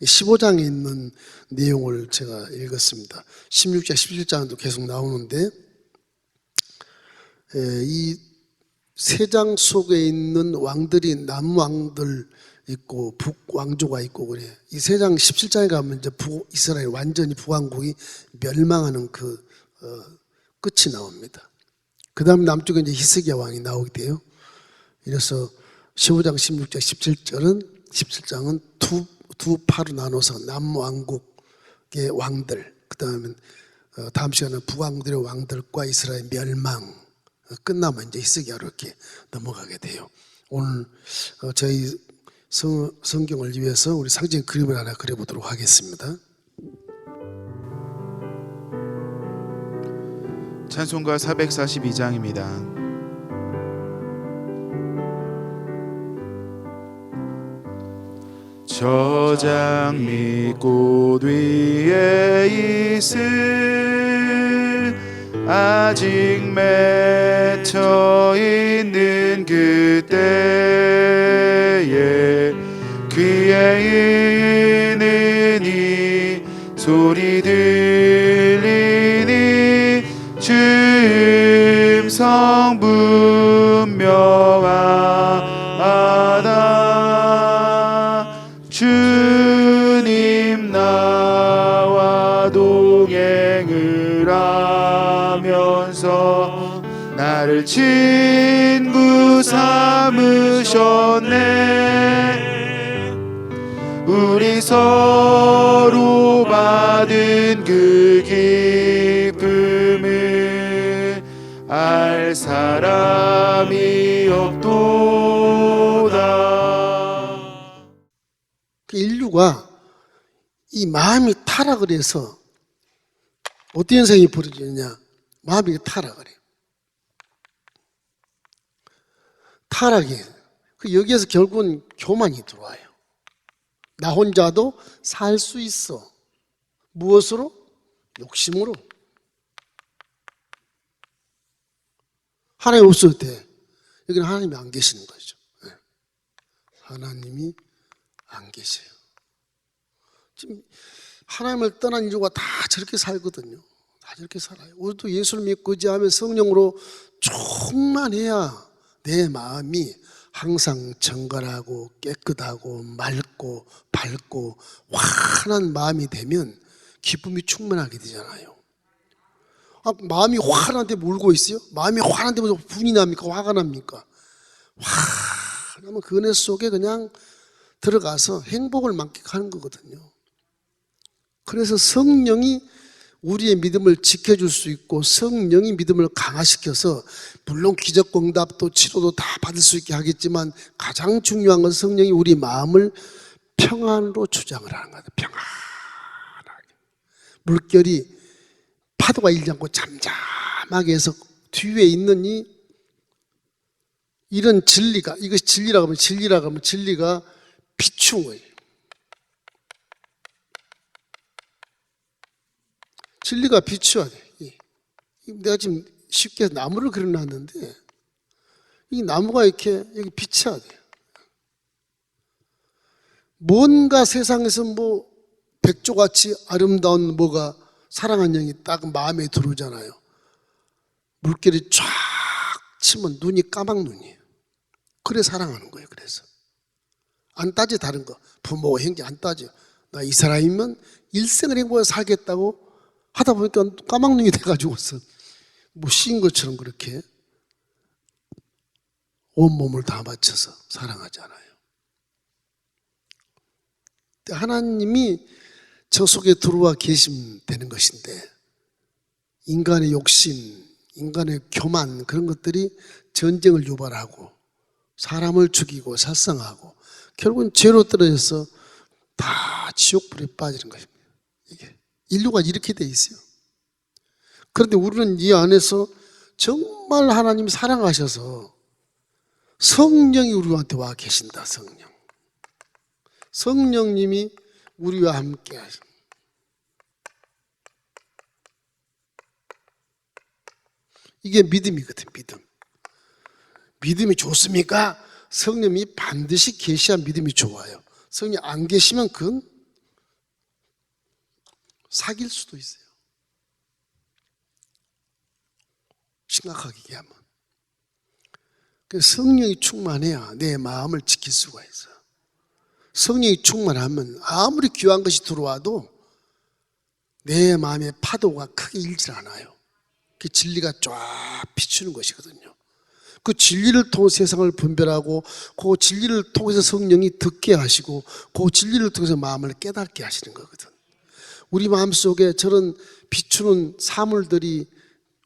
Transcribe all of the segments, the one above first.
15장에 있는 내용을 제가 읽었습니다. 16장, 17장도 계속 나오는데 이 세 장 속에 있는 왕들이 남왕들 있고 북왕조가 있고 그래. 이 세 장 17장에 가면 이제 이스라엘 완전히 북왕국이 멸망하는 그 끝이 나옵니다. 그 다음 남쪽에 이제 히스기야 왕이 나오게 돼요. 이래서 15장, 16장, 17장은 두 파로 나눠서 남왕국의 왕들, 그 다음에 다음 시간에 북왕들의 왕들과 이스라엘 멸망 끝나면 이제 히스기야로 이렇게 넘어가게 돼요. 오늘 저희 성경을 위해서 우리 상징 그림을 하나 그려보도록 하겠습니다. 찬송가 442장입니다. 저장 및 꽃 위에 있을 아직 맺혀 있는 그때에 귀에 있는 이 소리 들리니 주 음성 분명하다. 주님 나와 동행을 하면서 나를 친구 삼으셨네. 우리 서로 받은 그 기쁨을 알 사람이 없도다. 인류가 이 마음이 타락을 해서 어떤 현상이 벌어지느냐? 마음이 타락을 해요. 타락이 여기에서 결국은 교만이 들어와요. 나 혼자도 살 수 있어. 무엇으로? 욕심으로. 하나님 없을 때 여기는 하나님이 안 계시는 거죠. 하나님이 안 계세요. 지금 하나님을 떠난 인류가 다 저렇게 살거든요. 다 저렇게 살아요. 우리도 예수를 믿고 의지하면 성령으로 충만해야 내 마음이 항상 정갈하고 깨끗하고 맑고 밝고 환한 마음이 되면 기쁨이 충만하게 되잖아요. 마음이 환한데 울고 있어요? 마음이 환한데 무슨 분이 납니까? 화가 납니까? 환하면 그 은혜 속에 그냥 들어가서 행복을 만끽하는 거거든요. 그래서 성령이 우리의 믿음을 지켜줄 수 있고 성령이 믿음을 강화시켜서 물론 기적응답도 치료도 다 받을 수 있게 하겠지만 가장 중요한 건 성령이 우리 마음을 평안으로 주장을 하는 거예요. 평안하게. 물결이 파도가 일지 않고 잠잠하게 해서 뒤에 있는 이런 진리가, 이것이 진리라고 하면 진리가 비춘 거예요. 진리가 비춰야 돼. 내가 지금 쉽게 나무를 그려놨는데 이 나무가 이렇게 여기 비쳐야 돼. 뭔가 세상에서 백조같이 아름다운 뭐가 사랑한 영이 딱 마음에 들어오잖아요. 물결이 쫙 치면 눈이 까막 눈이에요. 그래 사랑하는 거예요. 그래서 안 따져 다른 거. 부모 형제 안 따져. 나 이 사람이면 일생을 행복하게 살겠다고 하다 보니까 까막눈이 돼가지고서 씌인 것처럼 그렇게 온몸을 다 바쳐서 사랑하잖아요. 하나님이 저 속에 들어와 계시면 되는 것인데 인간의 욕심, 인간의 교만 그런 것들이 전쟁을 유발하고 사람을 죽이고 살상하고 결국은 죄로 떨어져서 다 지옥불에 빠지는 것입니다. 이게 인류가 이렇게 돼 있어요. 그런데 우리는 이 안에서 정말 하나님이 사랑하셔서 성령이 우리한테 와 계신다. 성령님이 우리와 함께 하십니다. 이게 믿음이거든. 믿음이 좋습니까? 성령이 반드시 계셔야 믿음이 좋아요. 성령이 안 계시면 그건 사귈 수도 있어요. 심각하게 얘기하면. 성령이 충만해야 내 마음을 지킬 수가 있어. 성령이 충만하면 아무리 귀한 것이 들어와도 내 마음의 파도가 크게 일질 않아요. 그 진리가 쫙 비추는 것이거든요. 그 진리를 통해 세상을 분별하고 그 진리를 통해서 성령이 듣게 하시고 그 진리를 통해서 마음을 깨닫게 하시는 거거든. 우리 마음속에 저런 비추는 사물들이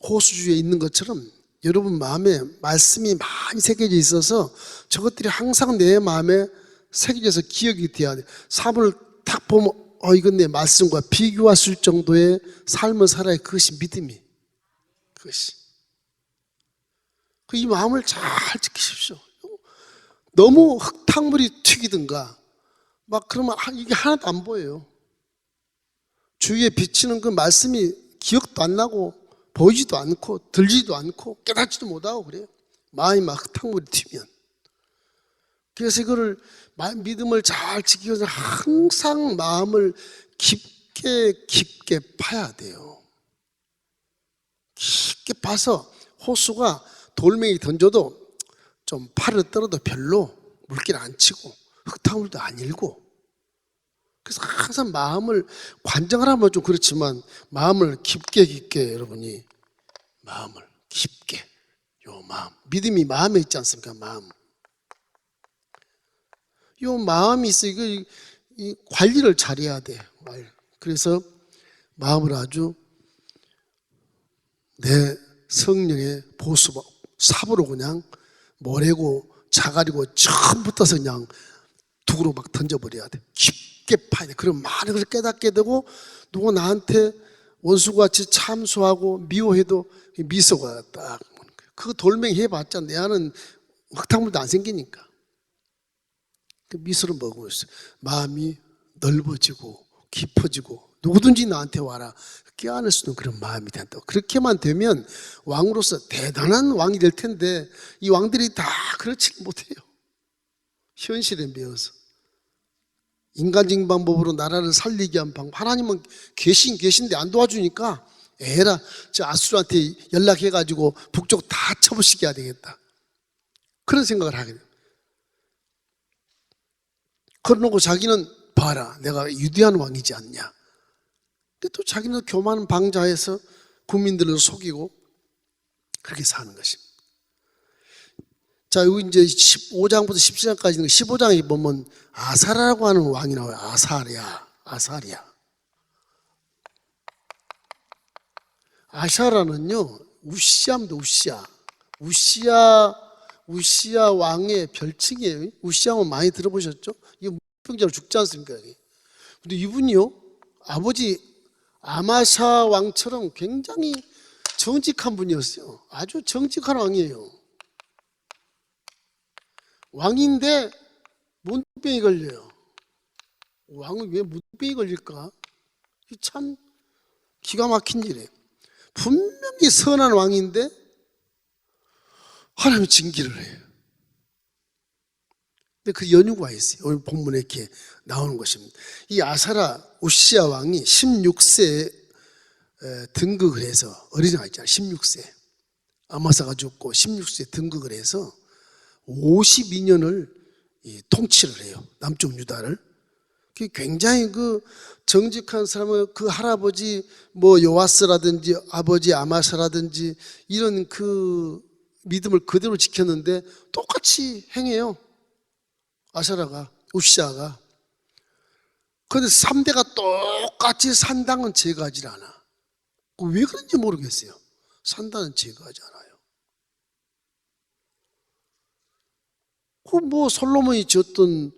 호수주에 있는 것처럼 여러분 마음에 말씀이 많이 새겨져 있어서 저것들이 항상 내 마음에 새겨져서 기억이 돼야 돼. 사물을 딱 보면 이건 내 말씀과 비교했을 정도의 삶을 살아야 그것이 믿음이. 그것이. 이 마음을 잘 지키십시오. 너무 흙탕물이 튀기든가 막 그러면 이게 하나도 안 보여요. 주위에 비치는 그 말씀이 기억도 안 나고 보이지도 않고 들리지도 않고 깨닫지도 못하고 그래요. 마음이 막 흙탕물이 튀면. 그래서 이거를 믿음을 잘 지키기 위해서 항상 마음을 깊게 파야 돼요. 깊게 파서 호수가 돌멩이 던져도 좀 팔을 떨어도 별로 물길 안 치고 흙탕물도 안 일고. 그래서 항상 마음을 관장을 하면 좀 그렇지만 마음을 깊게 여러분이 마음을 깊게 요 마음 믿음이 마음에 있지 않습니까? 마음 요 마음이 있어 이거 이 관리를 잘해야 돼. 그래서 마음을 아주 내 성령의 보수 삽으로 그냥 모래고 자갈이고 처음부터 그냥 두구로 막 던져버려야 돼. 깊게 파야 돼. 그럼 많은 것을 깨닫게 되고 누가 나한테 원수같이 참수하고 미워해도 미소가 딱 그 돌멩이 해봤자 내 안은 흙탕물도 안 생기니까 그 미소를 먹고 있어요. 마음이 넓어지고 깊어지고 누구든지 나한테 와라 껴안을 수 있는 그런 마음이 된다고. 그렇게만 되면 왕으로서 대단한 왕이 될 텐데 이 왕들이 다 그렇지 못해요. 현실에 매여서 인간적인 방법으로 나라를 살리게 한 방법. 하나님은 계신데 안 도와주니까 에라 저 아수르한테 연락해가지고 북쪽 다 쳐부시게 해야 되겠다 그런 생각을 하게 돼요. 그러고 자기는 봐라 내가 위대한 왕이지 않냐. 근데 또 자기는 교만 방자해서 국민들을 속이고 그렇게 사는 것입니다. 자, 여기 이제 15장부터 17장까지 있는 15장에 보면 아사라라고 하는 왕이 나와요. 아사랴. 아사라는요, 우시아입니다, 우시아 왕의 별칭이에요. 우시아 왕 많이 들어보셨죠? 이게 무병자로 죽지 않습니까? 근데 이분이요, 아버지 아마샤 왕처럼 굉장히 정직한 분이었어요. 아주 정직한 왕이에요. 왕인데 문둥병이 걸려요. 왕은 왜 문둥병이 걸릴까? 참 기가 막힌 일이에요. 분명히 선한 왕인데 하나님이 징계를 해요. 근데 그 연유가 있어요. 오늘 본문에 이렇게 나오는 것입니다. 이 아사라 우시아 왕이 16세에 등극을 해서 어린아이 있잖아요. 16세 아마사가 죽고 16세에 등극을 해서 52년을 통치를 해요. 남쪽 유다를. 굉장히 그 정직한 사람은 그 할아버지 요아스라든지 아버지 아마사라든지 이런 그 믿음을 그대로 지켰는데 똑같이 행해요. 아사라가 우시아가. 그런데 3대가 똑같이 산당은 제거하지 않아. 왜 그런지 모르겠어요. 산당은 제거하지 않아요. 솔로몬이 지었던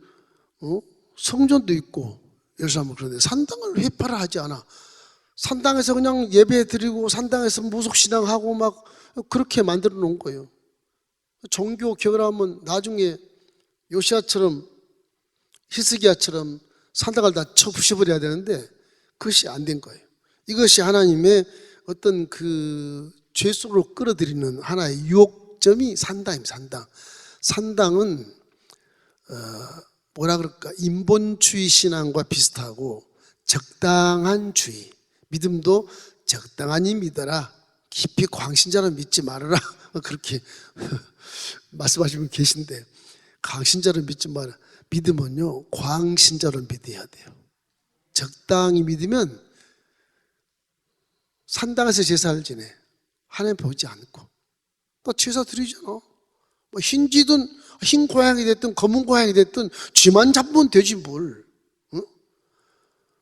성전도 있고 예루살렘은 그런데 산당을 회파를 하지 않아. 산당에서 그냥 예배 드리고 산당에서 무속신앙하고 막 그렇게 만들어 놓은 거예요. 종교 결함은 나중에 요시아처럼 히스기야처럼 산당을 다 쳐부셔버려야 되는데 그것이 안 된 거예요. 이것이 하나님의 어떤 그 죄 속으로 끌어들이는 하나의 유혹점이 산당입니다. 산당은 뭐라 그럴까 인본주의 신앙과 비슷하고 적당한 주의 믿음도 적당하니 믿어라. 깊이 광신자로 믿지 말아라. 그렇게 말씀하시는 분 계신데, 광신자로 믿지 마라. 믿음은요, 광신자로 믿어야 돼요. 적당히 믿으면 산당에서 제사를 지내. 하나님 보지 않고. 또 제사 드리잖아. 뭐 흰쥐든 흰 고양이 됐든 검은 고양이 됐든 쥐만 잡으면 되지 뭘. 응?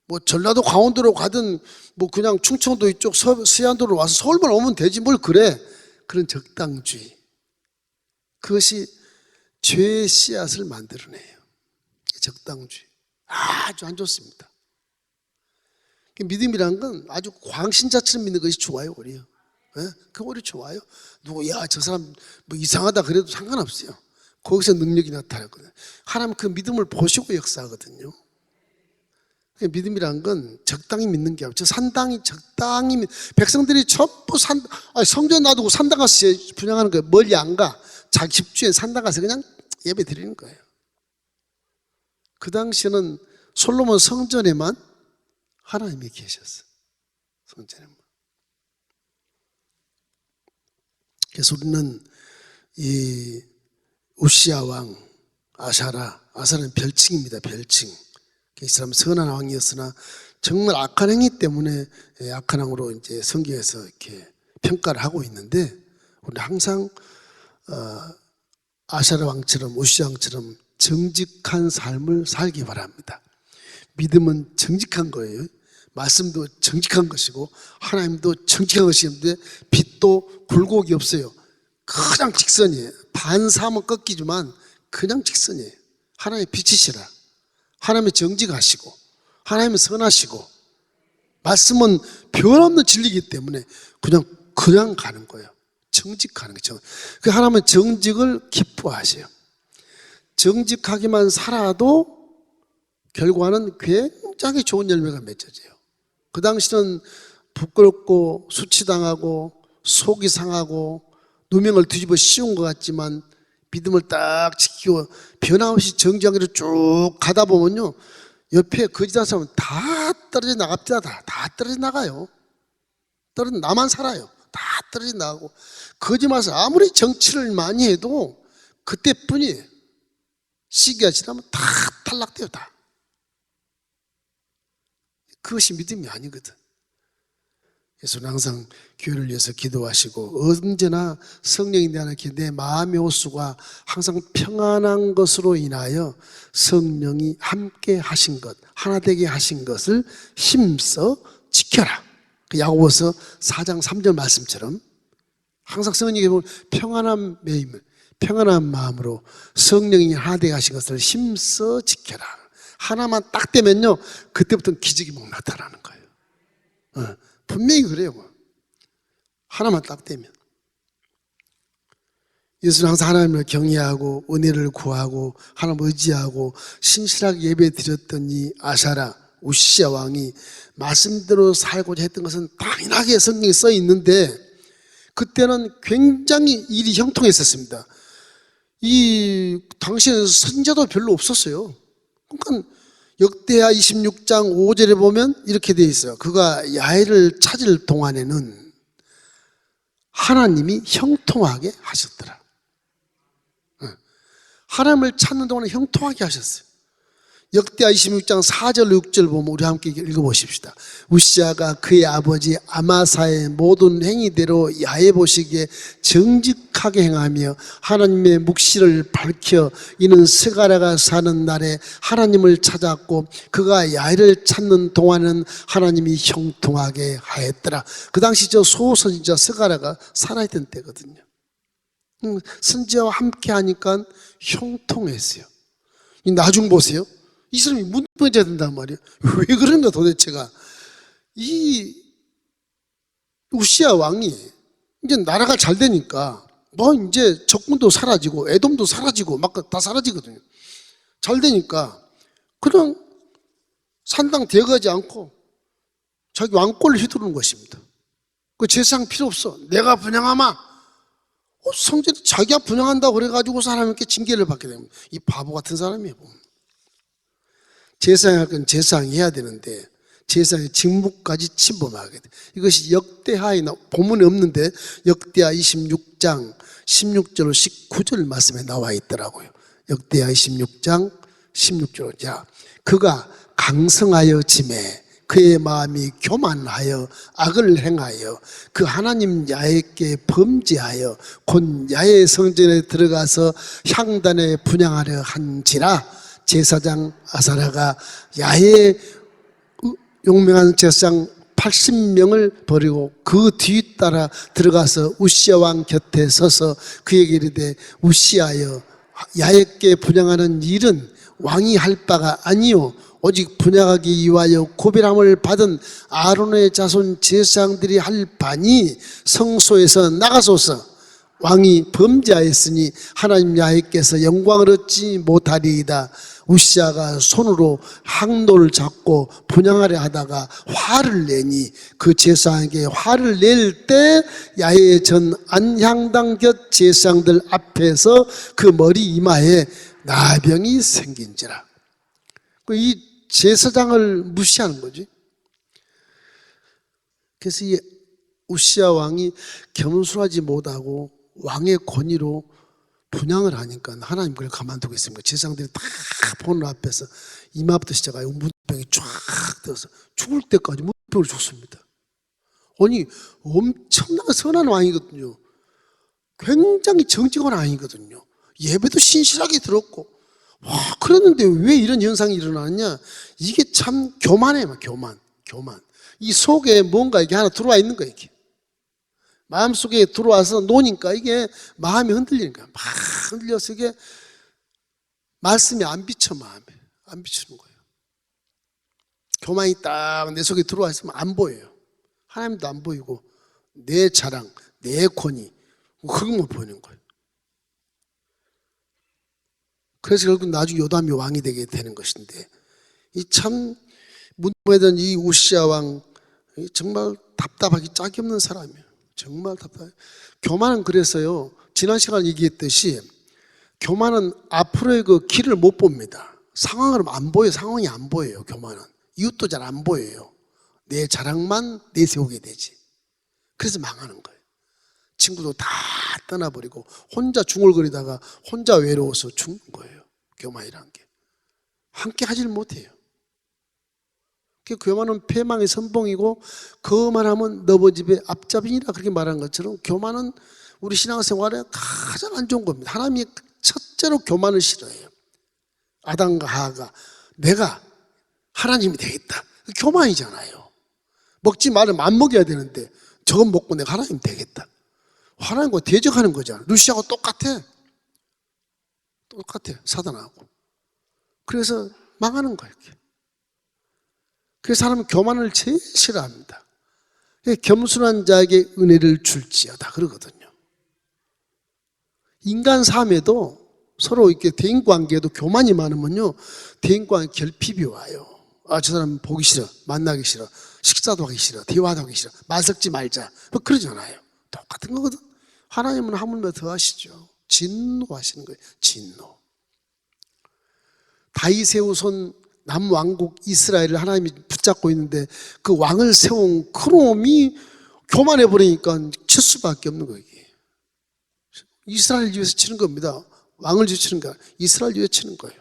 뭐 전라도 강원도로 가든 뭐 그냥 충청도 이쪽 서해안도로 와서 서울만 오면 되지 뭘 그래. 그런 적당주의. 그것이 죄의 씨앗을 만들어내요. 적당주의. 아주 안 좋습니다. 믿음이란 건 아주 광신자처럼 믿는 것이 좋아요, 우리요. 예? 그 오히려 좋아요. 누구, 야, 저 사람 뭐 이상하다 그래도 상관없어요. 거기서 능력이 나타나거든요. 하나님 그 믿음을 보시고 역사하거든요. 믿음이란 건 적당히 믿는 게 아니고, 저 산당이 적당히, 백성들이 전부 성전 놔두고 산당 가서 분양하는 거예요. 멀리 안 가. 자기 집주에 산당 가서 그냥 예배 드리는 거예요. 그 당시에는 솔로몬 성전에만 하나님이 계셨어요. 성전에만. 그래서 우리는 이 우시야 왕, 아사는 별칭입니다. 별칭. 이 사람은 선한 왕이었으나 정말 악한 행위 때문에 악한 왕으로 이제 성경에서 이렇게 평가를 하고 있는데, 우리 항상 아사랴 왕처럼 우시야 왕처럼 정직한 삶을 살기 바랍니다. 믿음은 정직한 거예요. 말씀도 정직한 것이고 하나님도 정직한 것인데, 빛도 굴곡이 없어요. 그냥 직선이에요. 반삼은 꺾이지만 그냥 직선이에요. 하나님의 빛이시라. 하나님의 정직하시고 하나님은 선하시고, 말씀은 변함없는 진리이기 때문에 그냥 가는 거예요. 정직하는 거죠. 그 하나님은 정직을 기뻐하세요. 정직하기만 살아도 결과는 굉장히 좋은 열매가 맺어져요. 그 당시는 부끄럽고 수치당하고 속이 상하고 누명을 뒤집어 씌운 것 같지만, 믿음을 딱 지키고 변함없이 정직하기로 쭉 가다 보면요, 옆에 거짓한 사람은 다 떨어져 나갑니다. 다 떨어져 나가요. 나만 살아요. 다 떨어져 나가고, 거짓말해서 아무리 정치를 많이 해도 그때뿐이에요. 시기가 지나면 다 탈락돼요. 다. 그것이 믿음이 아니거든. 예수는 항상 교회를 위해서 기도하시고, 언제나 성령에 대한 내 마음의 호수가 항상 평안한 것으로 인하여 성령이 함께 하신 것, 하나 되게 하신 것을 힘써 지켜라. 그 야고보서 4장 3절 말씀처럼 항상 성령이 보면 평안한 매임을, 평안한 마음으로 성령이 하나 되게 하신 것을 힘써 지켜라. 하나만 딱 되면요, 그때부터는 기적이 막 나타나는 거예요. 분명히 그래요. 하나만 딱 되면. 예수는 항상 하나님을 경외하고 은혜를 구하고 하나님 의지하고 신실하게 예배 드렸던 이 아사랴 우시야 왕이 말씀대로 살고자 했던 것은 당연하게 성경에 써 있는데, 그때는 굉장히 일이 형통했었습니다. 이 당시에는 선자도 별로 없었어요. 그러니까 역대하 26장 5절에 보면 이렇게 되어 있어요. 그가 야훼를 찾을 동안에는 하나님이 형통하게 하셨더라. 하나님을 찾는 동안에 형통하게 하셨어요. 역대하 26장 4절 6절 보면 우리 함께 읽어보십시다. 우시야가 그의 아버지 아마사의 모든 행위대로 야훼 보시기에 정직하게 행하며 하나님의 묵시를 밝혀 이는 스가랴가 사는 날에 하나님을 찾았고, 그가 야훼를 찾는 동안은 하나님이 형통하게 하였더라. 그 당시 저 소선지자 스가랴가 살아있던 때거든요. 선지자와 함께 하니까 형통했어요. 나중 보세요. 이 사람이 문둥해져야 된단 말이에요. 왜 그런가 도대체가. 이 우시야 왕이 이제 나라가 잘 되니까 뭐 이제 적군도 사라지고 에돔도 사라지고 막 다 사라지거든요. 잘 되니까 그냥 산당 대거하지 않고 자기 왕권을 휘두르는 것입니다. 그 제사장 필요 없어. 내가 분양하마. 성전에 자기가 분양한다고 그래가지고 사람에게 징계를 받게 됩니다. 이 바보 같은 사람이에요. 제사장 할 건 제사장 해야 되는데 제사의 직무까지 침범하게 돼. 이것이 역대하에 본문에 없는데 역대하 26장 16절 19절 말씀에 나와 있더라고요. 역대하 26장 16절. 자, 그가 강성하여 짐에 그의 마음이 교만하여 악을 행하여 그 하나님 야훼께 범죄하여 곧 야훼 성전에 들어가서 향단에 분향하려 한지라. 제사장 아사랴가 야훼 용맹한 제사장 80명을 버리고 그 뒤따라 들어가서 우시야 왕 곁에 서서 그에게 이르되 우시야여, 야훼께 분향하는 일은 왕이 할 바가 아니요 오직 분향하기 위하여 고별함을 받은 아론의 자손 제사장들이 할 바니 성소에서 나가소서. 왕이 범죄하였으니 하나님 야훼께서 영광을 얻지 못하리이다. 우시야가 손으로 항도를 잡고 분향하려 하다가 화를 내니 그 제사장에게 화를 낼 때 야훼 전 안향당 곁 제사장들 앞에서 그 머리 이마에 나병이 생긴지라. 이 제사장을 무시하는 거지. 그래서 이 우시야 왕이 겸손하지 못하고 왕의 권위로 분향을 하니까 하나님 그걸 가만두겠습니까? 제사장들이 다 보는 앞에서 이마부터 시작하여 문병이 쫙 떠서 죽을 때까지 문병을 죽습니다. 아니 엄청나게 선한 왕이거든요. 굉장히 정직한 왕이거든요. 예배도 신실하게 들었고 와, 그랬는데 왜 이런 현상이 일어나느냐? 이게 참 교만해요. 교만. 이 속에 뭔가 이게 하나 들어와 있는 거예요. 이게. 마음속에 들어와서 노니까 이게 마음이 흔들리는 거야. 막 흔들려서 이게 말씀이 안 비쳐. 마음에 안 비치는 거예요. 교만이 딱 내 속에 들어와 있으면 안 보여요. 하나님도 안 보이고 내 자랑, 내 권위 그것만 보이는 거예요. 그래서 결국 나중에 요담이 왕이 되게 되는 것인데, 이 참 문무에던 이 우시야 왕 정말 답답하기 짝이 없는 사람이에요. 정말 답답해요. 교만은 그래서요, 지난 시간에 얘기했듯이 교만은 앞으로의 그 길을 못 봅니다. 상황을 안 보여요. 상황이 안 보여요. 교만은 이웃도 잘 안 보여요. 내 자랑만 내세우게 되지. 그래서 망하는 거예요. 친구도 다 떠나버리고 혼자 중얼거리다가 혼자 외로워서 죽는 거예요. 교만이라는 게 함께 하질 못해요. 교만은 패망의 선봉이고 거만하면 너버 집의 앞잡이니라 그렇게 말한 것처럼 교만은 우리 신앙생활에 가장 안 좋은 겁니다. 하나님이 첫째로 교만을 싫어해요. 아담과 하하가 내가 하나님이 되겠다. 교만이잖아요. 먹지 말으면 안 먹여야 되는데 저건 먹고 내가 하나님 되겠다. 하나님과 대적하는 거잖아. 루시아하고 똑같아. 사단하고. 그래서 망하는 거예요. 그래서 사람은 교만을 제일 싫어합니다. 겸손한 자에게 은혜를 줄지어다 그러거든요. 인간 삶에도 서로 이렇게 대인관계에도 교만이 많으면요, 대인관계 결핍이 와요. 아, 저 사람 보기 싫어, 만나기 싫어, 식사도 하기 싫어, 대화도 하기 싫어, 말 섞지 말자, 뭐 그러잖아요. 똑같은 거거든. 하나님은 하물며 더 하시죠. 진노하시는 거예요. 진노. 다윗의 후손 남왕국 이스라엘을 하나님이 붙잡고 있는데 그 왕을 세운 그놈이 교만해버리니까 칠 수밖에 없는 거예요. 이스라엘 위해서 치는 겁니다. 왕을 위해서 치는 거야. 이스라엘 위해서 치는 거예요.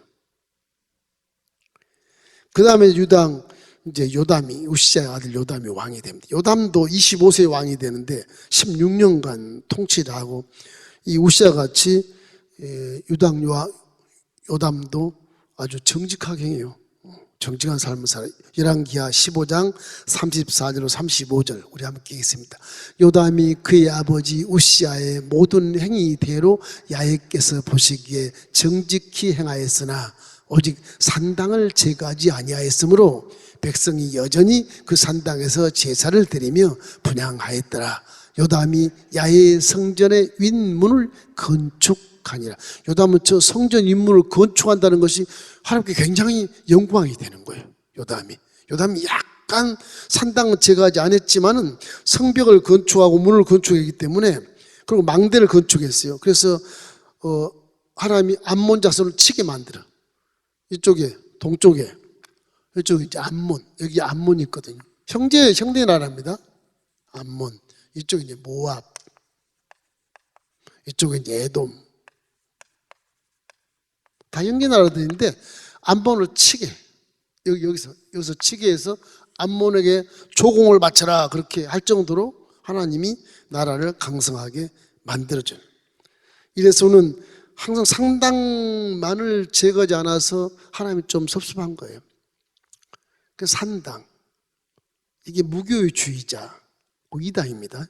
그 다음에 유당 이제 요담이, 우시야의 아들 요담이 왕이 됩니다. 요담도 25세 왕이 되는데 16년간 통치를 하고, 이 우시야 같이 유당과 요담도 아주 정직하게 해요. 정직한 삶을 살아요. 열왕기하 15장 34절로 35절 우리 함께 읽겠습니다. 요담이 그의 아버지 우시야의 모든 행위대로 야훼께서 보시기에 정직히 행하였으나 오직 산당을 제거하지 아니하였으므로 백성이 여전히 그 산당에서 제사를 드리며 분향하였더라. 요담이 야훼 성전의 윗문을 건축하니라. 요담은 저 성전 윗문을 건축한다는 것이 하나님께 굉장히 영광이 되는 거예요. 요담이 약간 산당은 제거하지 않았지만은 성벽을 건축하고 문을 건축했기 때문에, 그리고 망대를 건축했어요. 그래서 하나님이 암몬 자손을 치게 만들어. 이쪽에 동쪽에 이쪽 이제 암몬, 여기 암몬이 있거든요. 형제 나라입니다. 암몬. 이쪽이 이제 모압. 이쪽은 이제 에돔. 다 형제 나라들인데 암몬을 치게. 여기서 치게 해서 암몬에게 조공을 바쳐라 그렇게 할 정도로 하나님이 나라를 강성하게 만들어줘요. 이래서는 항상 상당만을 제거하지 않아서 하나님이 좀 섭섭한 거예요. 그 산당, 이게 무교주의자 이당입니다.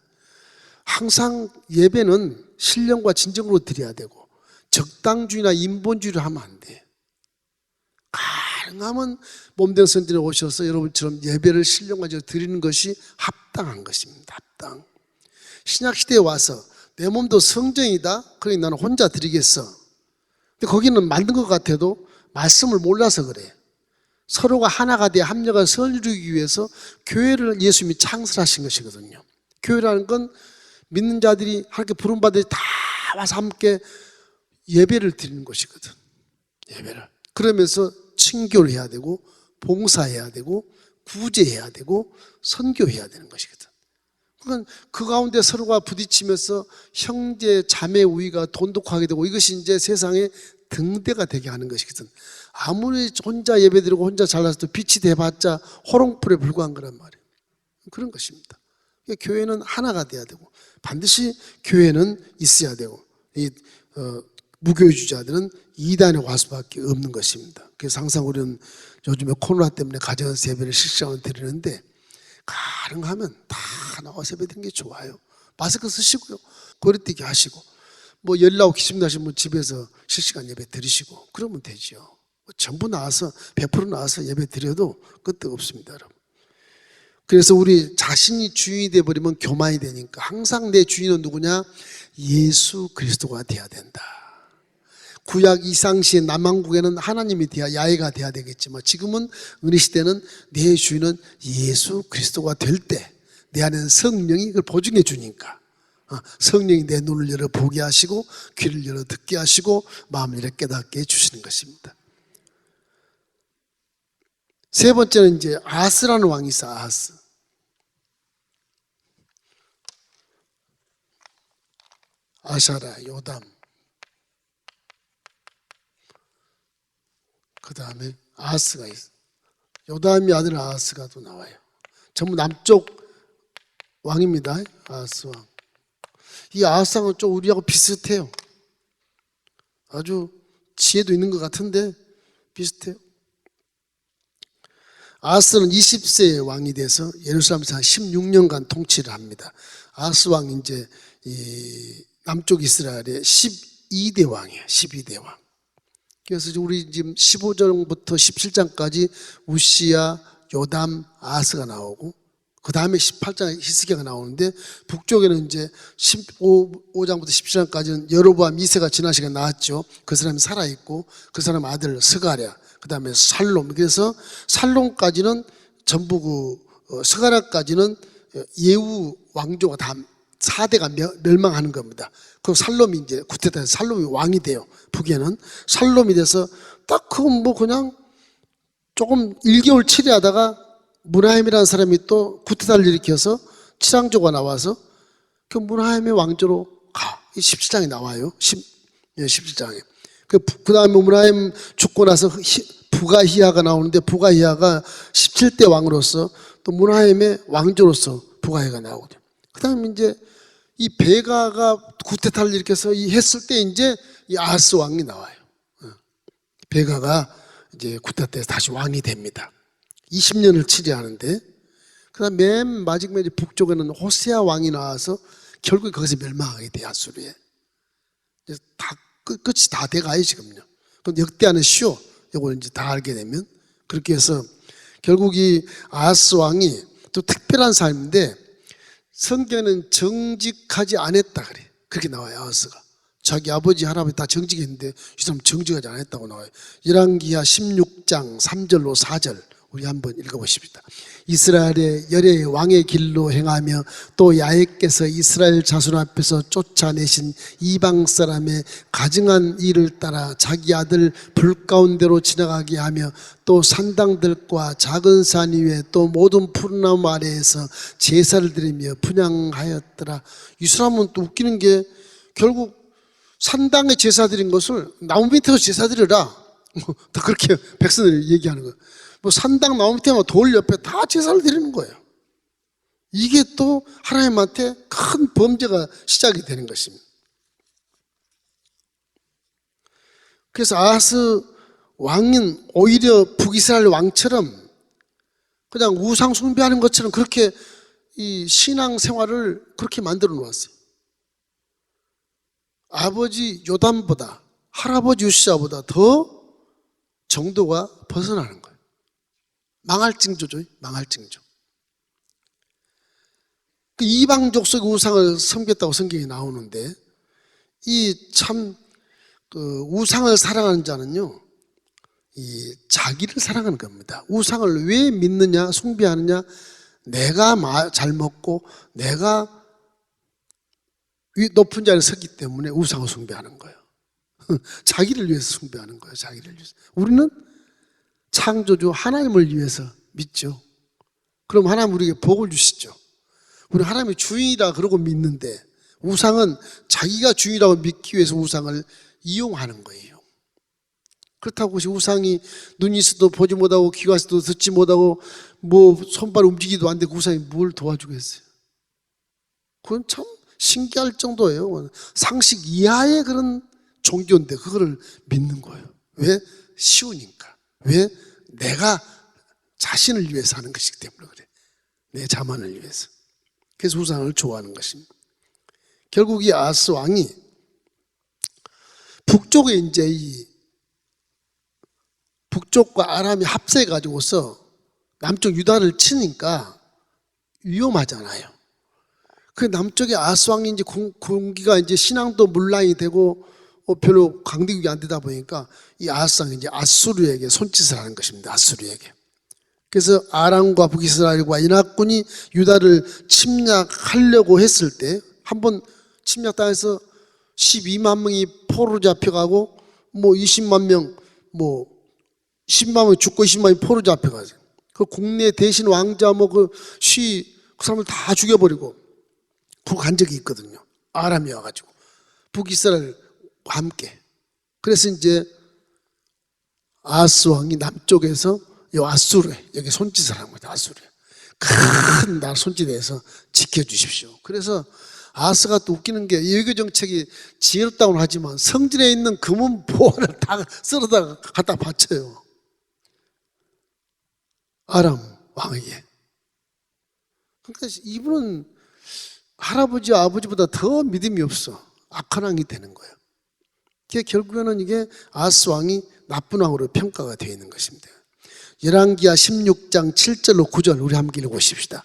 항상 예배는 신령과 진정으로 드려야 되고 적당주의나 인본주의를 하면 안 돼. 가능하면 몸된 선진에 오셔서 여러분처럼 예배를 신령과 드리는 것이 합당한 것입니다. 합당. 신약시대에 와서 내 몸도 성전이다. 그러니 나는 혼자 드리겠어. 근데 거기는 만든 것 같아도 말씀을 몰라서 그래. 서로가 하나가 돼 합력한 선을 이루기 위해서 교회를 예수님이 창설하신 것이거든요. 교회라는 건 믿는 자들이 하나님께 부름받아 다 와서 함께 예배를 드리는 것이거든. 예배를. 그러면서 친교를 해야 되고 봉사해야 되고 구제해야 되고 선교해야 되는 것이거든. 그러니까 그 가운데 서로가 부딪히면서 형제 자매 우위가 돈독하게 되고 이것이 이제 세상의 등대가 되게 하는 것이거든. 아무리 혼자 예배드리고 혼자 잘나서도 빛이 돼봤자 호롱불에 불과한 거란 말이에요. 그런 것입니다. 그러니까 교회는 하나가 돼야 되고 반드시 교회는 있어야 되고 무교주자들은 이단에 갈 수밖에 없는 것입니다. 그래서 항상 우리는 요즘에 코로나 때문에 가정에서 예배를 실시간으로 드리는데 가능하면 다 나와서 예배 드리는 게 좋아요. 마스크 쓰시고요. 거리뛰기 하시고 뭐 연락 기심 나시면 뭐 집에서 실시간 예배 드리시고 그러면 되죠. 뭐 전부 나와서 100% 나와서 예배 드려도 끝도 없습니다, 여러분. 그래서 우리 자신이 주인이 되어버리면 교만이 되니까 항상 내 주인은 누구냐? 예수 그리스도가 돼야 된다. 구약 이상시의 남한국에는 하나님이 돼야 야훼가 돼야 되겠지만 지금은 은혜시대는 내 주인은 예수 그리스도가 될 때 내 안에는 성령이 그걸 보증해 주니까 성령이 내 눈을 열어 보게 하시고 귀를 열어 듣게 하시고 마음을 열어 깨닫게 해주시는 것입니다. 세 번째는 이제 아스라는 왕이 있어. 아스. 아샤라, 요담. 그 다음에 아하스가 있어. 요담이 아들 아하스가 또 나와요. 전부 남쪽 왕입니다. 아하스 왕. 이 아하스 왕은 좀 우리하고 비슷해요. 아주 지혜도 있는 것 같은데 비슷해요. 아하스는 20세의 왕이 돼서 예루살렘에서 한 16년간 통치를 합니다. 아하스 왕이 이제 이 남쪽 이스라엘의 12대 왕이에요. 12대 왕. 그래서 우리 지금 15장부터 17장까지 우시야, 요담, 아하스가 나오고 그 다음에 18장에 히스기야가 나오는데 북쪽에는 이제 15장부터 17장까지는 여로보암 2세가 지난 시간에 나왔죠. 그 사람이 살아있고 그 사람 아들 스가랴, 그 다음에 살롬. 그래서 살롬까지는 전부 스가랴까지는 예후 왕조가 다 4대가 멸망하는 겁니다. 그리고 살롬이 이제 구테타에서 살롬이 왕이 돼요. 북에는 살롬이 돼서 딱 그건 뭐 그냥 조금 1개월 치리하다가 무나임이라는 사람이 또 구테타를 일으켜서 칠왕조가 나와서 그 무나임의 왕조로 가. 17장에 나와요. 17장에. 그 다음에 무나임 죽고 나서 부가히야가 나오는데 부가히야가 17대 왕으로서 또 무나임의 왕조로서 부가히야가 나오거든요. 그 다음에 이제 이 베가가 구테타를 일으켜서 했을 때 이제 이 아하스 왕이 나와요. 베가가 이제 구테타에서 다시 왕이 됩니다. 20년을 치리하는데 그다음 맨 마지막에 북쪽에는 호세아 왕이 나와서 결국에 거기서 멸망하게 돼요. 아수르에. 다 끝이 다 돼가요 지금요. 그럼 역대하는 쉬워. 이걸 이제 다 알게 되면 그렇게 해서 결국 이 아하스 왕이 또 특별한 사람인데 성경에는 정직하지 않았다 그래. 그렇게 나와요. 아하스가. 자기 아버지 할아버지 다 정직했는데 이 사람 정직하지 않았다고 나와요. 열왕기하 16장 3절로 4절 우리 한번 읽어보십시다. 이스라엘의 열의 왕의 길로 행하며 또 야훼께서 이스라엘 자손 앞에서 쫓아내신 이방 사람의 가증한 일을 따라 자기 아들 불 가운데로 지나가게 하며 또 산당들과 작은 산 위에 또 모든 푸른 나무 아래에서 제사를 드리며 분향하였더라. 이 사람은 또 웃기는 게 결국 산당에 제사 드린 것을 나무 밑에서 제사 드려라. 다 그렇게 백성들이 얘기하는 거예요. 뭐 산당 나무 밑에 돌 옆에 다 제사를 드리는 거예요. 이게 또 하나님한테 큰 범죄가 시작이 되는 것입니다. 그래서 아하스 왕은 오히려 북이스라엘 왕처럼 그냥 우상 숭배하는 것처럼 그렇게 이 신앙 생활을 그렇게 만들어 놓았어요. 아버지 요담보다 할아버지 요시야보다 더 정도가 벗어나는 거예요. 망할 징조죠. 망할 징조. 그 이방족 속의 우상을 섬겼다고 성경이 나오는데 이 참 그 우상을 사랑하는 자는요, 이 자기를 사랑하는 겁니다. 우상을 왜 믿느냐, 숭배하느냐? 내가 잘 먹고 내가 높은 자리에 섰기 때문에 우상을 숭배하는 거예요. 자기를 위해서 숭배하는 거예요. 자기를 위해서. 우리는 창조주 하나님을 위해서 믿죠. 그럼 하나님 우리에게 복을 주시죠. 우리 하나님이 주인이라 그러고 믿는데 우상은 자기가 주인이라고 믿기 위해서 우상을 이용하는 거예요. 그렇다고 우상이 눈이 있어도 보지 못하고 귀가 있어도 듣지 못하고 뭐 손발 움직이도 안 되고 우상이 뭘 도와주겠어요? 그건 참 신기할 정도예요. 상식 이하의 그런 종교인데 그거를 믿는 거예요. 왜? 쉬우니까. 왜? 내가 자신을 위해서 하는 것이기 때문에 그래. 내 자만을 위해서. 그래서 우상을 좋아하는 것입니다. 결국 이 아하스 왕이 북쪽에 이제 이 북쪽과 아람이 합세해 가지고서 남쪽 유다를 치니까 위험하잖아요. 그 남쪽에 아하스 왕이 이제 군기가 이제 신앙도 문란이 되고 별로 강대국이 안 되다 보니까 이 아하스 왕이 이제 아수르에게 손짓을 하는 것입니다. 아수르에게. 그래서 아람과 북이스라엘과 연합군이 유다를 침략하려고 했을 때 한번 침략당해서 12만 명이 포로로 잡혀가고 뭐 20만 명, 뭐 10만 명 죽고 20만 명이 포로로 잡혀가죠. 그 국내 대신 왕자 그 사람을 다 죽여버리고 간 적이 있거든요. 아람이 와가지고 북이스라엘과 함께. 그래서 이제 아하스 왕이 남쪽에서 요 아수르에 여기 손짓을 한 거죠. 아수르에 큰 나라 손짓에서 지켜주십시오. 그래서 아하스가 또 웃기는 게 외교 정책이 지혜롭다고는 하지만 성전에 있는 금은 보화를 다 썰어다가 갖다 바쳐요. 아람 왕에게. 그러니까 이분은 할아버지와 아버지보다 더 믿음이 없어. 악한 왕이 되는 거예요. 결국에는 이게 아하스 왕이 나쁜 왕으로 평가가 되어 있는 것입니다. 열왕기하 16장 7절로 9절 우리 함께 읽어보십시다.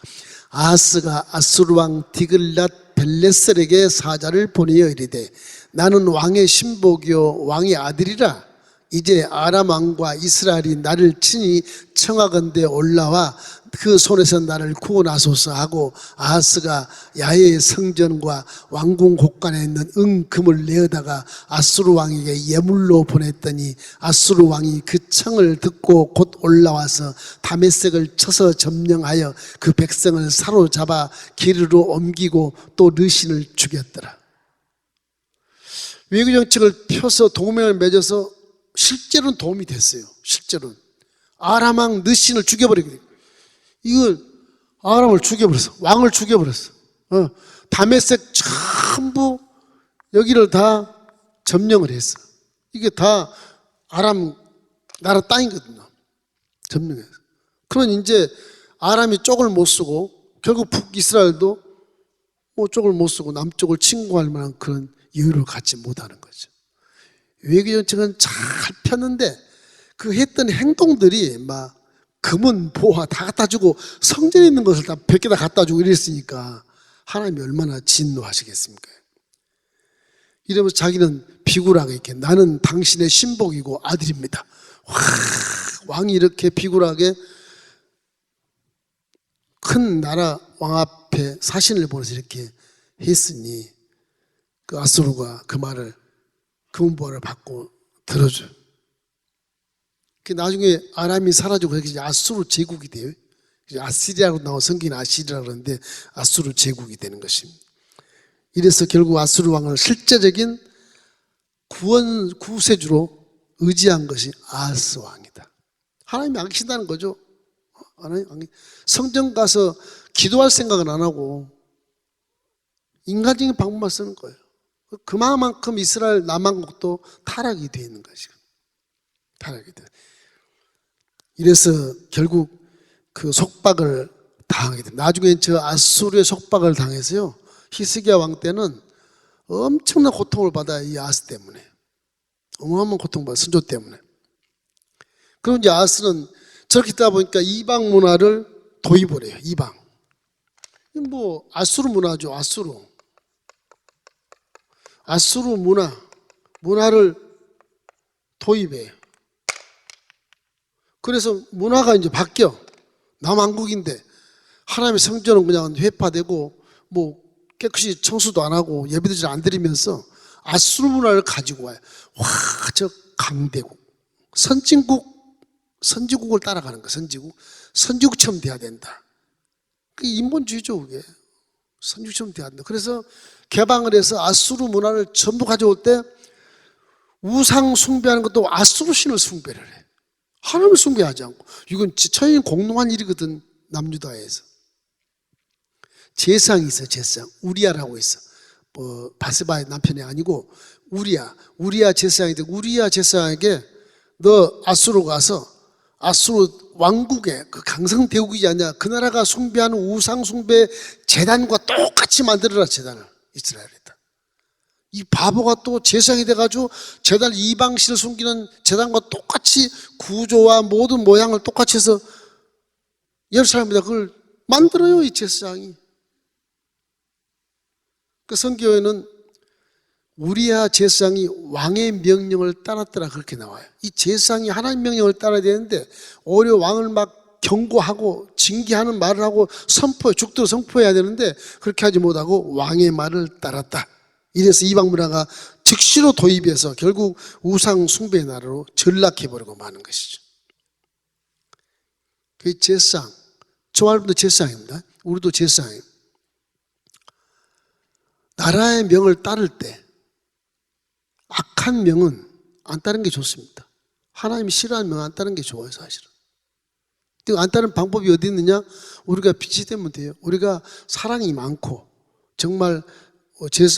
아하스가 아수르 왕 디글랏 벨레셀에게 사자를 보내어 이르되 나는 왕의 신복이요 왕의 아들이라. 이제 아람 왕과 이스라엘이 나를 친히 청하건대 올라와 그 손에서 나를 구원하소서 하고 아하스가 야훼의 성전과 왕궁 곳간에 있는 은금을 내어다가 아수르 왕에게 예물로 보냈더니 아수르 왕이 그 청을 듣고 곧 올라와서 다메섹을 쳐서 점령하여 그 백성을 사로잡아 기르로 옮기고 또 르신을 죽였더라. 외교 정책을 펴서 동맹을 맺어서 실제로는 도움이 됐어요. 실제로는 아람 왕 르신을 죽여버리거든요. 이걸 아람을 죽여버렸어. 왕을 죽여버렸어. 다메섹 전부 여기를 다 점령을 했어. 이게 다 아람 나라 땅이거든요. 점령해서. 그런 이제 아람이 쪽을 못 쓰고 결국 북이스라엘도 뭐 쪽을 못 쓰고 남쪽을 침공할 만한 그런 여유를 갖지 못하는 거죠. 외교 정책은 잘 폈는데 그 했던 행동들이 막 금은 보화 다 갖다 주고 성전에 있는 것을 다 100개 다 갖다 주고 이랬으니까 하나님이 얼마나 진노하시겠습니까? 이러면서 자기는 비굴하게 이렇게 나는 당신의 신복이고 아들입니다. 왕이 이렇게 비굴하게 큰 나라 왕 앞에 사신을 보내서 이렇게 했으니 그 아수르가 그 말을 금은보화를 받고 들어줘요. 그 나중에 아람이 사라지고 그렇게 아수르 제국이 돼요. 아시리아로 나온 성경은 아시리아라고 그러는데 아수르 제국이 되는 것입니다. 이래서 결국 아수르 왕을 실제적인 구세주로 의지한 것이 아하스 왕이다. 하나님이 안 계신다는 거죠. 성전 가서 기도할 생각은 안 하고 인간적인 방법만 쓰는 거예요. 그만큼 이스라엘 남한국도 타락이 되어 있는 것이고, 타락이 돼. 이래서 결국 그 속박을 당하게 됩니다. 나중에 저 아수르의 속박을 당해서요, 히스기야 왕 때는 엄청난 고통을 받아요. 이 아하스 때문에. 어마어마한 고통을 받아요. 선조 때문에. 그럼 이제 아하스는 저렇게 있다 보니까 이방 문화를 도입을 해요. 이방. 뭐 아수르 문화죠. 아수르 문화를 도입해요. 그래서 문화가 이제 바뀌어. 남한국인데 하나님의 성전은 그냥 회파되고 뭐 깨끗이 청소도 안 하고 예배도 잘 안 드리면서 아수르 문화를 가지고 와요. 와, 저 강대국, 선진국을 따라가는 거야. 선지국처럼 돼야 된다. 그게 인본주의죠, 그게. 선지국처럼 돼야 된다. 그래서 개방을 해서 아수르 문화를 전부 가져올 때 우상 숭배하는 것도 아수르 신을 숭배를 해. 하나님을 숭배하지 않고. 이건 천인 공동한 일이거든, 남유다에서. 제상이 있어, 제상. 우리아라고 있어. 뭐 바세바의 남편이 아니고 우리아 제사장인데, 우리아 제사장에게 너 아수르 가서 아수르 왕국의 그 강성 대국이지 않냐, 그 나라가 숭배하는 우상 숭배 제단과 똑같이 만들어라. 제단을 이스라엘에다. 이 바보가 또 제사장이 돼가지고 제단, 이방신을 숨기는 제단과 똑같이 구조와 모든 모양을 똑같이 해서 예루살렘에다 그걸 만들어요. 이 제사장이. 그 성경에는 우리아 제사장이 왕의 명령을 따랐더라, 그렇게 나와요. 이 제사장이 하나님 명령을 따라야 되는데 오히려 왕을 막 경고하고 징계하는 말을 하고 죽도록 선포해야 되는데 그렇게 하지 못하고 왕의 말을 따랐다. 이래서 이방 문화가 즉시로 도입해서 결국 우상 숭배의 나라로 전락해버리고 마는 것이죠. 그 제사장, 저 여러분도 제사장입니다. 우리도 제사장이에요. 나라의 명을 따를 때 악한 명은 안 따르는 게 좋습니다. 하나님이 싫어하는 명 안 따르는 게 좋아요, 사실은. 안 따르는 방법이 어디 있느냐? 우리가 빛이 되면 돼요. 우리가 사랑이 많고 정말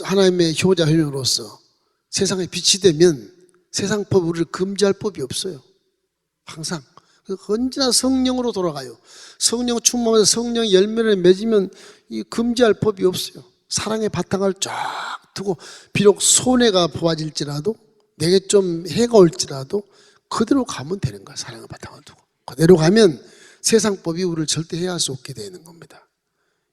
하나님의 효자 효녀로서 세상에 빛이 되면 세상 법 우리를 금지할 법이 없어요. 항상 언제나 성령으로 돌아가요. 성령 충만해서 성령의 열매를 맺으면 이 금지할 법이 없어요. 사랑의 바탕을 쫙 두고 비록 손해가 보아질지라도 내게 좀 해가 올지라도 그대로 가면 되는 거야. 사랑의 바탕을 두고 그대로 가면 세상법이 우리를 절대 해할 수 없게 되는 겁니다.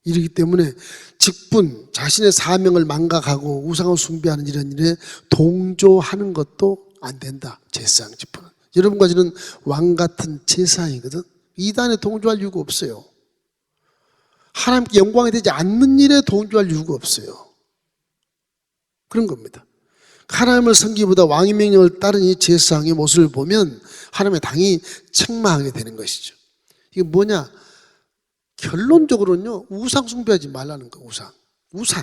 이러기 때문에 직분, 자신의 사명을 망각하고 우상을 숭배하는 이런 일에 동조하는 것도 안 된다. 제사장 직분은. 여러분과 저는 왕 같은 제사장이거든. 이단에 동조할 이유가 없어요. 하나님께 영광이 되지 않는 일에 동조할 이유가 없어요. 그런 겁니다. 하나님을 섬기기보다 왕의 명령을 따른 이 제사장의 모습을 보면 하나님의 당이 책망하게 되는 것이죠. 이게 뭐냐? 결론적으로는요, 우상 숭배하지 말라는 거. 우상.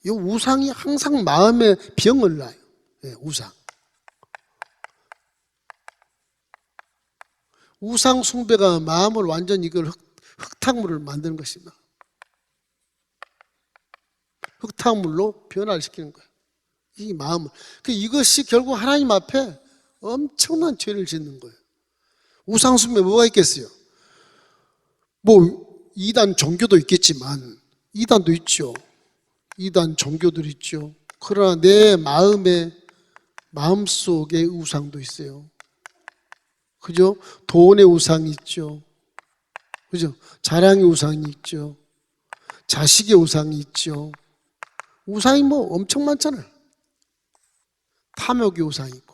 이 우상이 항상 마음에 병을 놔요. 네, 우상 숭배가 마음을 완전히 이걸 흙탕물을 만드는 것입니다. 흙탕물로 변화시키는 거예요. 이 마음을. 이것이 결국 하나님 앞에 엄청난 죄를 짓는 거예요. 우상 숭배 뭐가 있겠어요? 뭐 이단 종교도 있겠지만, 이단도 있죠. 이단 종교들 있죠. 그러나 내 마음속에 우상도 있어요. 그죠? 돈의 우상이 있죠. 그죠? 자랑의 우상이 있죠. 자식의 우상이 있죠. 우상이 뭐 엄청 많잖아요. 탐욕의 우상이 있고.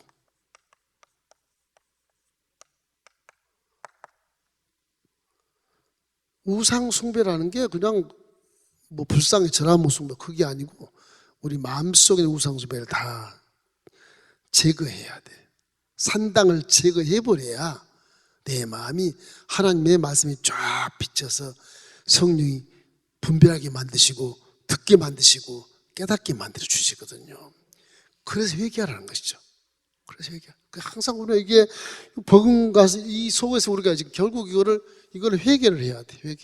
우상 숭배라는 게 그냥 뭐 불상의 전화무 숭배 그게 아니고 우리 마음속에 있는 우상 숭배를 다 제거해야 돼. 산당을 제거해버려야 내 마음이 하나님의 말씀이 쫙 비쳐서 성령이 분별하게 만드시고 듣게 만드시고 깨닫게 만들어 주시거든요. 그래서 회개하라는 것이죠. 그래서 회개. 항상 우리가 이게 버금가서 이 속에서 우리가 지금 결국 이거를 회개를 해야 돼.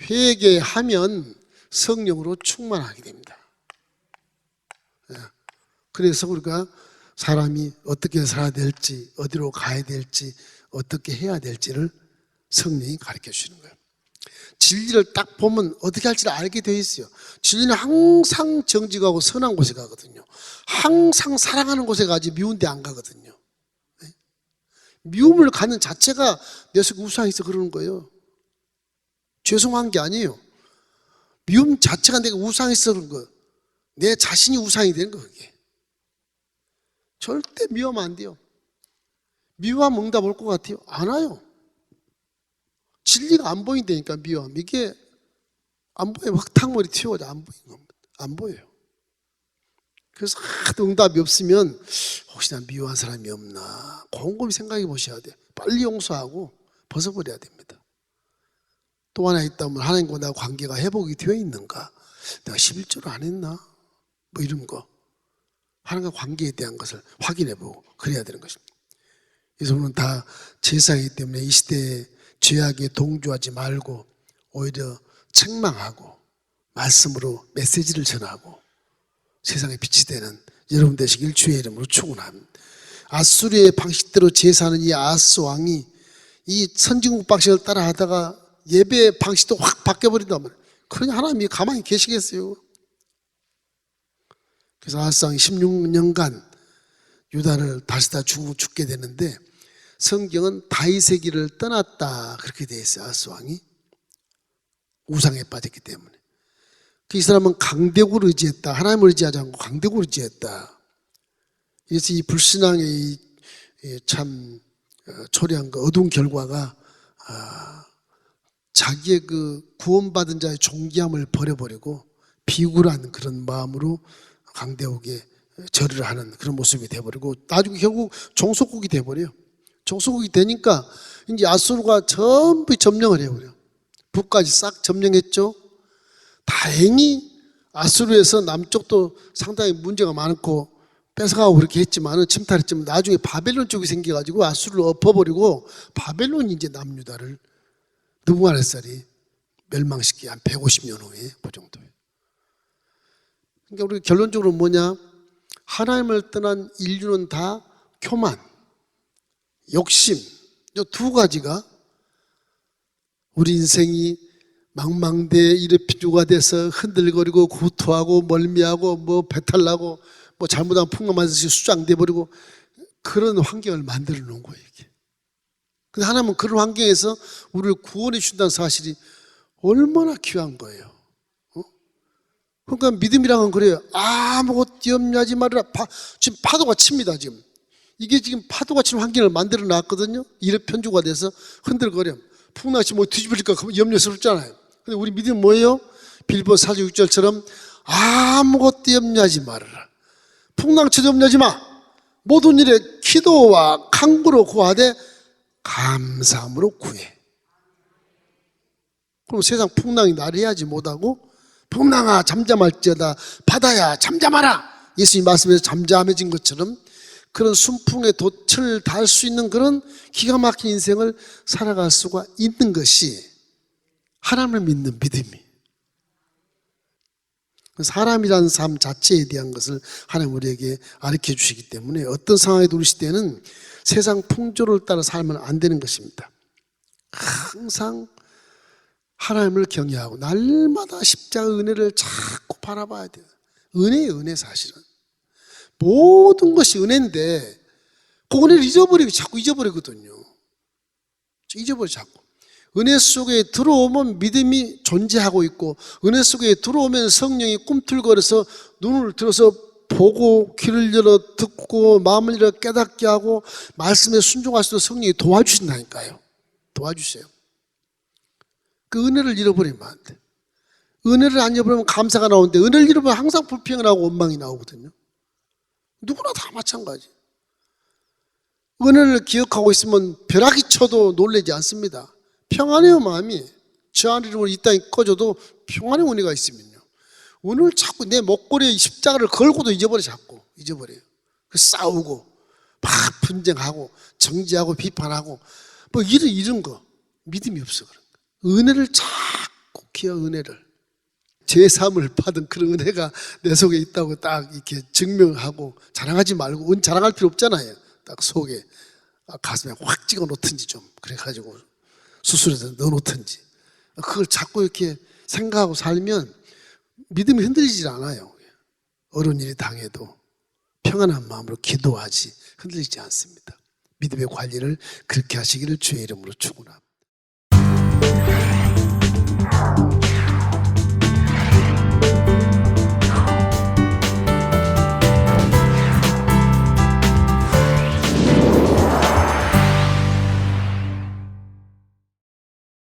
회개하면 성령으로 충만하게 됩니다. 그래서 우리가 사람이 어떻게 살아야 될지, 어디로 가야 될지, 어떻게 해야 될지를 성령이 가르쳐 주시는 거예요. 진리를 딱 보면 어떻게 할지를 알게 되어 있어요. 진리는 항상 정직하고 선한 곳에 가거든요. 항상 사랑하는 곳에 가지 미운 데 안 가거든요. 미움을 갖는 자체가 내 속에 우상이 있어 그러는 거예요. 죄송한 게 아니에요. 미움 자체가 내가 우상이 있어 그런 거예요. 내 자신이 우상이 되는 거예요. 그게. 절대 미워하면 안 돼요. 미워하면 응답 올 것 같아요? 안 와요. 진리가 안 보인다니까 미워하면. 이게 안 보여요. 흙탕물이 튀어가지고 안 보이는 겁니다. 안 보여요. 그래서 하도 응답이 없으면 혹시나 미워한 사람이 없나 곰곰이 생각해 보셔야 돼요. 빨리 용서하고 벗어버려야 됩니다. 또 하나 있다면 하나님과 나와 관계가 회복이 되어 있는가? 내가 11조를 안 했나? 뭐 이런 거. 하나님과 관계에 대한 것을 확인해보고 그래야 되는 것입니다. 그래서 우리는 다 제사이기 때문에 이 시대에 죄악에 동조하지 말고 오히려 책망하고 말씀으로 메시지를 전하고 세상에 빛이 되는 여러분 되시길 주의 이름으로 축원합니다. 아수르의 방식대로 제사하는 이 아하스 왕이 이 선진국 방식을 따라 하다가 예배 방식도 확 바뀌어버린단 말이에요. 그러니 하나님이 가만히 계시겠어요? 그래서 아하스 왕이 16년간 유다를 다시 다 죽게 되는데 성경은 다윗의 길을 떠났다 그렇게 되어 있어요. 아하스 왕이 우상에 빠졌기 때문에. 이 사람은 강대국을 의지했다. 하나님을 의지하지 않고 강대국을 의지했다. 그래서 이 불신앙의 참 초래한 그 어두운 결과가 자기의 그 구원받은 자의 존귀함을 버려버리고 비굴한 그런 마음으로 강대국에 절을 하는 그런 모습이 돼버리고 나중에 결국 종속국이 돼버려요. 종속국이 되니까 이제 아수르가 전부 점령을 해버려요. 북까지 싹 점령했죠. 다행히 아수르에서 남쪽도 상당히 문제가 많고 뺏어가고 그렇게 했지만은 침탈했지만 나중에 바벨론 쪽이 생겨가지고 아수르를 엎어버리고 바벨론이 이제 남유다를 느부갓네살이 멸망시키 한 150년 후에 그 정도예요. 그러니까 우리 결론적으로 뭐냐? 하나님을 떠난 인류는 다 교만, 욕심, 이 두 가지가 우리 인생이 망망대해 이르피주가 돼서 흔들거리고 구토하고 멀미하고 뭐 배탈나고 뭐 잘못하면 풍랑맞아서 수장돼 버리고 그런 환경을 만들어 놓은 거예요. 이게. 근데 하나님은 그런 환경에서 우리를 구원해 준다는 사실이 얼마나 귀한 거예요. 그러니까 믿음이란 건 그래요. 아무것도 염려하지 말아라. 지금 파도가 칩니다. 지금 이게 지금 파도가 치는 환경을 만들어 놨거든요. 이르편주가 돼서 흔들거려. 풍랑이 뭐 뒤집어질까 염려스럽잖아요. 근데 우리 믿음은 뭐예요? 빌보서 4장 6절처럼 아무것도 염려하지 말아라. 풍랑쳐도 염려하지 마. 모든 일에 기도와 간구로 구하되 감사함으로 구해. 그럼 세상 풍랑이 나를 못하고 풍랑아 잠잠할지어다 바다야 잠잠하라. 예수님 말씀에서 잠잠해진 것처럼 그런 순풍의 돛을 달 수 있는 그런 기가 막힌 인생을 살아갈 수가 있는 것이 하나님을 믿는 믿음이. 사람이라는 삶 자체에 대한 것을 하나님 우리에게 가르쳐 주시기 때문에 어떤 상황에도 우리 시대는 세상 풍조를 따라 살면 안 되는 것입니다. 항상 하나님을 경외하고 날마다 십자가 은혜를 자꾸 바라봐야 돼요. 은혜예요, 은혜 사실은. 모든 것이 은혜인데 그 은혜를 자꾸 잊어버리거든요. 잊어버려 자꾸. 은혜 속에 들어오면 믿음이 존재하고 있고 은혜 속에 들어오면 성령이 꿈틀거려서 눈을 들어서 보고 귀를 열어 듣고 마음을 열어 깨닫게 하고 말씀에 순종할 수 있도록 성령이 도와주신다니까요. 도와주세요. 그 은혜를 잃어버리면 안 돼. 은혜를 안 잃어버리면 감사가 나오는데 은혜를 잃어버리면 항상 불평하고 원망이 나오거든요. 누구나 다 마찬가지. 은혜를 기억하고 있으면 벼락이 쳐도 놀라지 않습니다. 평안해요, 마음이. 저 안으로 이 땅이 꺼져도 평안의 은혜가 있으면요. 은혜를 자꾸 내 목걸이에 십자가를 걸고도 자꾸 잊어버려요. 싸우고 막 분쟁하고 정죄하고 비판하고 뭐 이런 거 믿음이 없어 그런 거. 은혜를 자꾸 기어 은혜를 제3을 받은 그런 은혜가 내 속에 있다고 딱 이렇게 증명하고 자랑하지 말고 자랑할 필요 없잖아요. 딱 속에 가슴에 확 찍어 놓든지 좀 그래가지고 수술해서 넣어 놓든지 그걸 자꾸 이렇게 생각하고 살면 믿음이 흔들리지 않아요. 어려운 일이 당해도 평안한 마음으로 기도하지 흔들리지 않습니다. 믿음의 관리를 그렇게 하시기를 주의 이름으로 축원합니다.